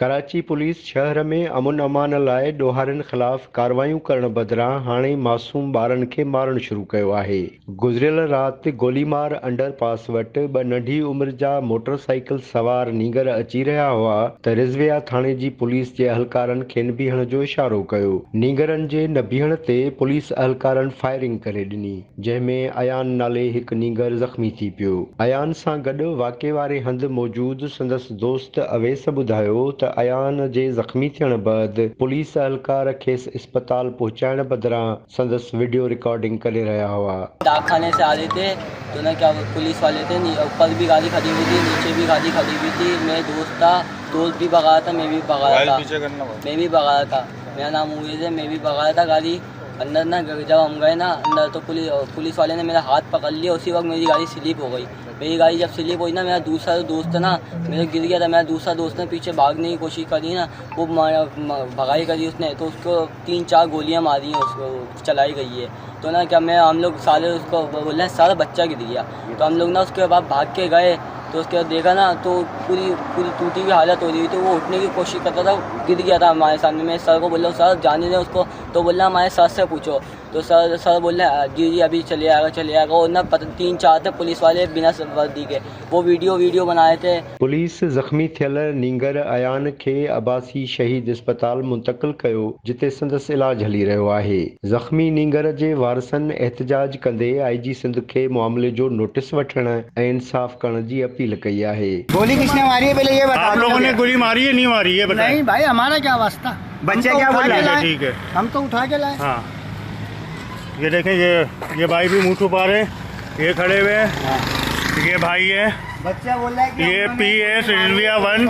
Karachi police शहर में Amun अमान लाइ ॾोहारियुनि ख़िलाफ़ कार्रवाइयूं करण बदिरां हाणे मासूम ॿारनि खे मारणु शुरू कयो आहे। गुज़िरियल राति गोलीमार अंडरपास वटि ॿ नंढी उमिरि जा मोटरसाइकिल सवार नींगर अची रहिया हुआ त रिज़विया थाणे जी पुलिस जे अहलकारनि खेनि बीहण जो इशारो कयो। नींगरनि जे न बीहण ते पुलिस अहलकारनि फायरिंग करे ॾिनी, जंहिंमें अयान नाले हिकु नींगर ज़ख़्मी थी पियो। अयान सां गॾु वाक़े वारे हंधि मौजूदु संदसि दोस्त अवैस ॿुधायो त अयान जे ज़ख़्मी थियण बैदि पुलिस अहलकार खेसि इस्पताल पहुचाइण बदिरां संदसि वीडियो रिकॉर्डिंग करे रहिया हुआ। डाक खाने से आ रहे थे तो ना क्या पुलिस वाले थे, ऊपर भी गाड़ी खड़ी हुई थी, नीचे भी गाड़ी खड़ी हुई थी। मेरे दोस्त था, दोस्त भी भगा था, मैं भी भगा था, मैं भी भगा था। मेरा नाम उमेश है, मैं भी भगा था गाड़ी अंदर ना। जब हम गए ना अंदर तो पुलिस वाले ने मेरा हाथ पकड़ लिया। उसी वक्त मेरी गाड़ी स्लिप हो गई। मेरी गाड़ी जब स्लिप हुई ना, मेरा दूसरा दोस्त ना मेरा गिर गया था। मेरा दूसरा दोस्त ने पीछे भागने की कोशिश करी ना, वो भगाई करी उसने, तो उसको 3-4 गोलियां मारी हैं, उसको चलाई गई है। तो ना क्या हम लोग सारे उसको बोल रहे हैं सारा बच्चा गिर गया। तो हम लोग ना उसके बाद भाग के गए तो उसके बाद देखा ना तो पूरी टूटी हुई हालत हो रही थी। तो वो उठने की कोशिश करता था, गिर गया था हमारे सामने। मैं सर को बोल रहा हूँ सर जाने दें उसको, तो बोल रहा हमारे सर से पूछो। तो सर बोल रहे जी अभी चले आएगा। और ना 3-4 थे पुलिस वाले बिना वर्दी के, वो वीडियो बनाए थे। पुलिस ज़ख़्मी थियल नींगर अयान खे अब्बासी शहीद इस्पताल मुंतक़िल कयो, जिते संदसि इलाज हली रहियो आहे। ज़ख़्मी नींगर जे वारसनि एहतजाज कंदे IG सिंध खे मामले जो नोटिस वठण ऐं इंसाफ़ करण जी अपील कई आहे। गोली किसने मारी है पहले ये बता। आप लोगों ने गोली मारी है नहीं मारी है बताइए। नहीं भाई हमारा क्या वास्ता, बच्चे क्या बोल रहे हैं? ठीक है हम तो उठा के लाए। हाँ ये देखें, ये भाई भी मुंह छुपा रहे, ये खड़े हुए हैं, ये भाई है, बच्चा बोल रहा है कि ये PS रिज़विया 1,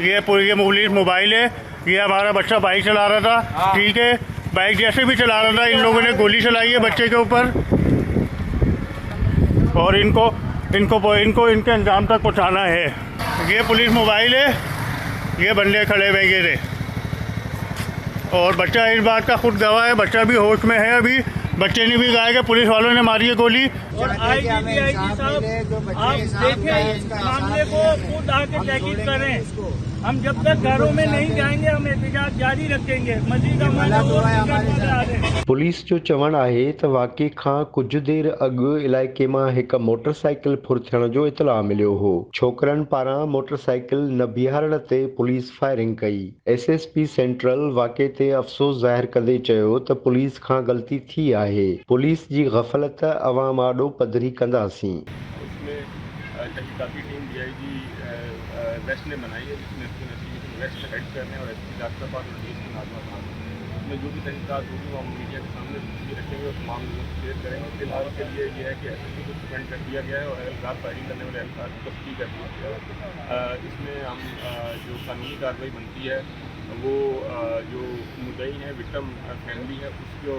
ये पुलिस मोबाइल है। ये हमारा बच्चा बाइक चला रहा था, ठीक है, बाइक जैसे भी चला रहा था इन लोगों ने गोली चलाई है बच्चे के ऊपर और इनको इनके अंजाम तक पहुंचाना है। ये पुलिस मोबाइल है, ये बंदे खड़े हुए ये थे और बच्चा इस बात का खुद गवाह है, बच्चा भी होश में है। अभी बच्चे ने भी कहा कि पुलिस वालों ने मारी है गोली। और IG साहब आप देखें मामले को, खुद आके तहकीक करें। हम जब तक घरों में नहीं जाएंगे हम एहतजाज जारी रखेंगे। मजीद पुलिस जो चवणु आहे त वाक़े खां कुझु देरि अॻु इलाइक़े मां हिकु मोटरसाइकिल फुर थियण जो इतला मिलियो हो। छोकिरनि पारां मोटरसाइकिल न बीहारण ते पुलिस फायरिंग कई। SSP सेंट्रल वाक़े ते अफ़सोस ज़ाहिर कंदे चयो त पुलिस खां ग़लती थी आहे। पुलिस जी ग़फ़लत अवाम आॾो पधरी कंदासीं। तहकीकाती टीम DIG वेस्ट ने बनाई है, जिसमें इन्वेस्टिगेशन वेस्ट हेड करने और SP जाफराबाद और DSP नाजमा खान, इसमें जो भी तहकीकात होगी वो हम मीडिया के सामने भी रखेंगे और तमाम लोगों से शेयर करेंगे। फिलहाल के लिए ये है कि SSP को सस्पेंड कर दिया गया है और एहलकार फायरिंग करने वाले एहलकार को तस्दीक कर दिया गया है। इसमें हम जो कानूनी कार्रवाई बनती है वो जो मुद्दई है, विक्टिम फैमिली है, उसको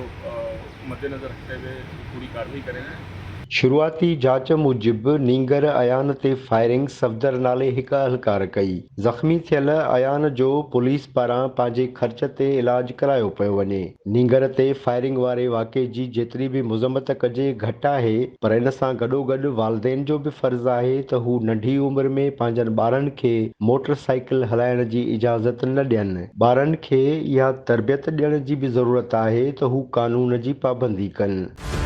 मद्देनज़र रखते हुए पूरी कार्रवाई करेंगे। शुरूआती जांच मूजिब नींगर अयान ते फायरिंग सफ़दर नाले हिकु अहलकार कई। ज़ख़्मी थियल अयान जो पुलिस पारां पंहिंजे ख़र्च ते इलाज करायो पियो वञे। नींगर ते फायरिंग वारे वाक़े जी जेतिरी बि मुज़म्मत कजे घटि आहे, पर इन सां गॾोगॾु वालिदैन जो बि फ़र्ज़ु आहे त हू नंढी उमिरि में पंहिंजनि ॿारनि खे मोटरसाइकिल हलाइण जी इजाज़त न ॾियनि। ॿारनि खे इहा तरबियत ॾियण जी बि ज़रूरत आहे त हू क़ानून जी पाबंदी कनि।